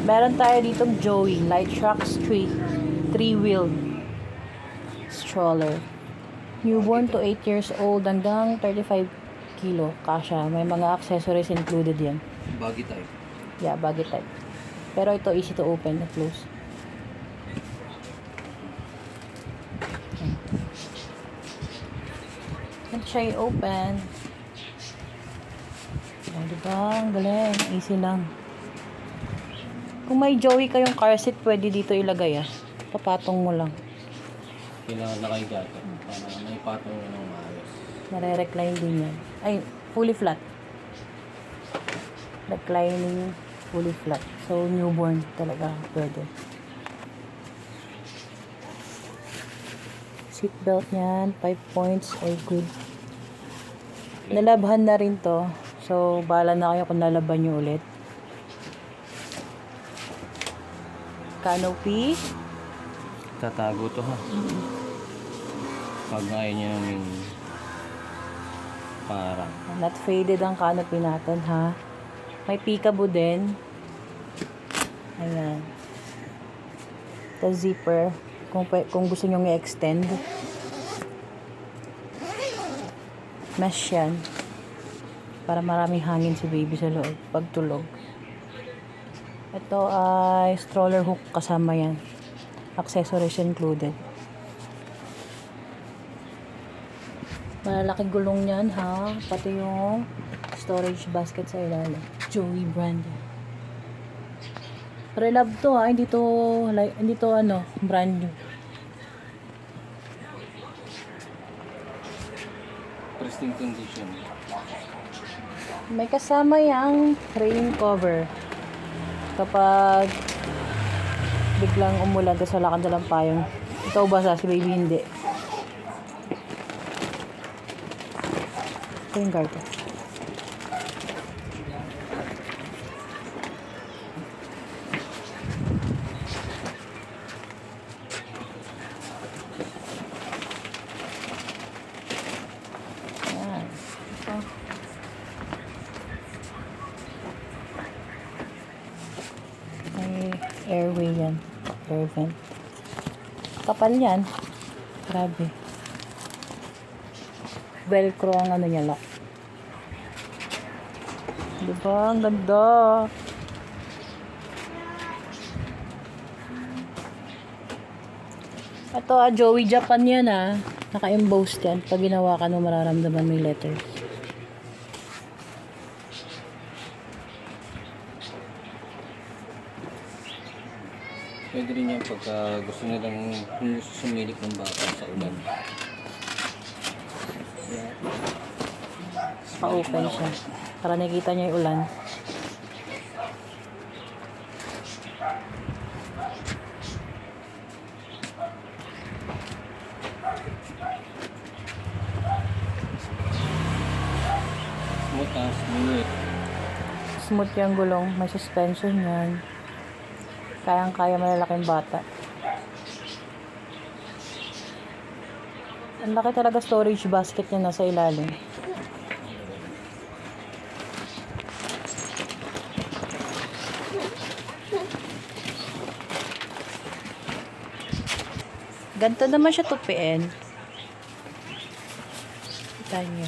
Meron tayo ditong Joey, Light Truck Street, 3-wheel stroller. Newborn to 8 years old hanggang 35 kilo. Kasha. May mga accessories included yan. Baggy type. Yeah, baggy type. Pero ito easy to open and close. Ito siya i-open. Oh, diba? Ang galing. Easy lang. Kung may Joey kayong car seat, pwede dito ilagay ah. Papatong mo lang. Kailangan nakahiga ito. Para may patong ng maayos. Nare-recline din yan. Ay, fully flat. Reclining, fully flat. So, newborn talaga pwede. Seatbelt niyan, 5 points, all good. Nalabhan na rin to. So, bahala na kayo kung nalaban nyo ulit. Canopy. Tatago to ha. Pag ayaw niya yung parang. Not faded ang canopy natin ha. May peekaboo din. Ayan. The zipper. Kung gusto nyo i-extend. Mesh yan. Para maraming hangin si baby sa loob. Pagtulog. Ito ay stroller hook kasama yan. Accessories included. Malalaking gulong yan ha. Pati yung storage basket sa ilalim. Joey brand. Relab to ha. Hindi to ano, brand new. Pristine condition. May kasama yung rain cover. Kapag biglang umulan, tapos wala kang dalang payong. Ikaw basa, si baby hindi. Ito yung guard. Ayan. Ito. May airway yan. Air vent. Kapal yan. Grabe. Velcro ang ano niya lock. Diba? Ang ganda. Ito Joey Japan yan Naka-embossed yan. Pag ginawa ka mo mararamdaman mo yung letters. Pwede rin yan pagka gusto nilang sumilip ng bata sa ulan. Pa-open siya. Para nakikita niya yung ulan. Smooth. Smooth yung gulong. May suspension yan. Kayang-kaya malalaking bata. Ang laki talaga storage basket niya nasa ilalim. Ganito naman siya tupiin. Kita niyo.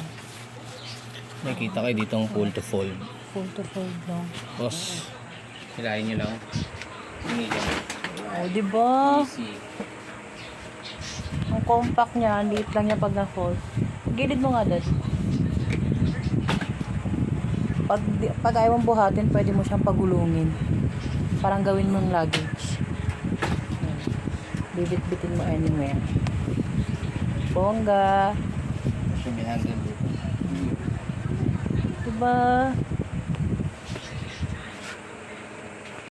Nakikita kayo dito ang pull to fold. Full to fold lang. Tapos, hilahin nyo lang. Medium. Oh, diba? Easy. Ang compact niya, ang liit lang niya pag na-fold. Gilid mo nga doon. Pag ayaw mong buhatin, pwede mo siyang pagulungin. Parang gawin mong luggage. Bibit-bitin mo anywhere. Bongga. Kasi may handle dito. Diba?